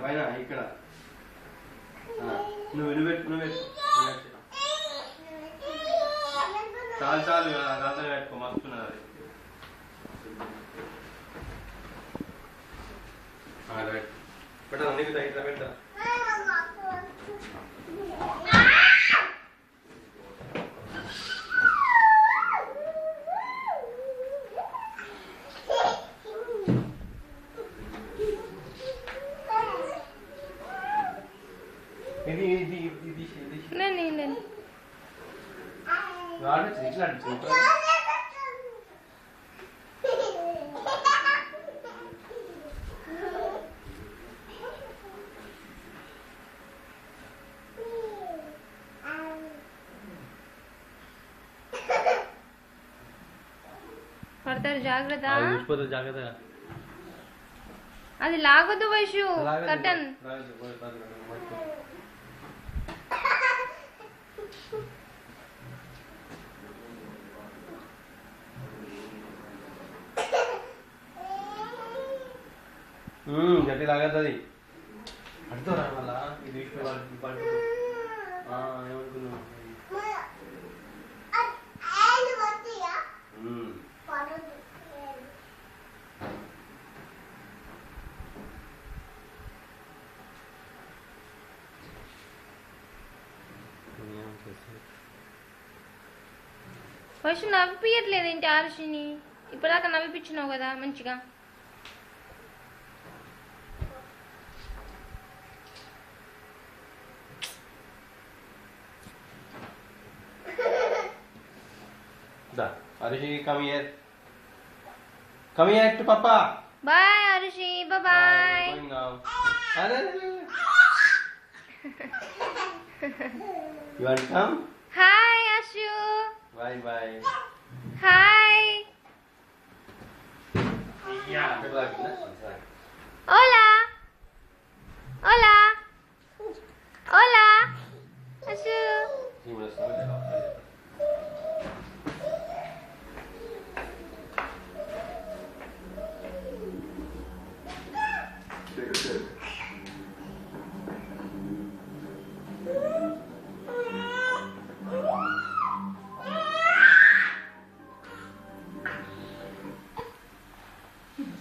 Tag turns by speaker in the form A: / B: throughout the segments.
A: పైన ఇక్కడ నువ్వు చాలు చాలు రాత్రి పెట్టుకో మస్తున్నది పెట్టా నీకు ఇట్లా పెట్టా
B: పడతారు జాగ్రత్త
A: జాగ్రత్తగా
B: అది లాగొద్దు వైషు కర్టన్
A: గట్టి లాగద్దు అడుగురా మళ్ళా ఇది ఏమనుకున్నావు
B: వైషు నవ్విపియట్లేదు ఏంటి ఆరుషిని ఇప్పటిదాకా నవ్విపించినావు కదా మంచిగా
A: Arushi, come here. Come here to Papa.
B: Bye, Arushi. Bye bye.
A: Going now. You want to come?
B: Hi, Ashu.
A: Bye bye.
B: Hi.
A: Yeah.
B: Hola. Hola. Hola. Ashu.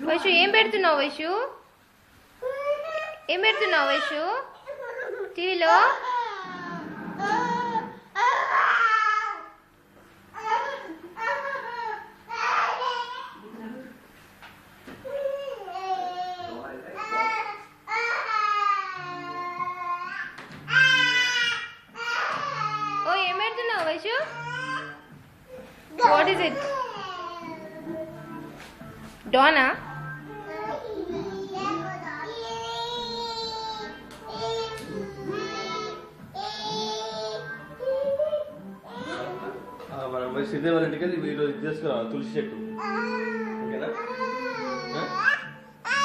B: Vaishu ఏం పెడుతున్నావు వైషు ఏం పెడుతున్నావు వైషు టీవీలో ఓ ఏం పెడుతున్నావు వైషు వాట్ ఇస్ ఇట్ డోనా
A: సిద్ధి వాళ్ళ ఇంటికి వెళ్ళి ఈరోజు తీసుకురా తులసి చెట్టు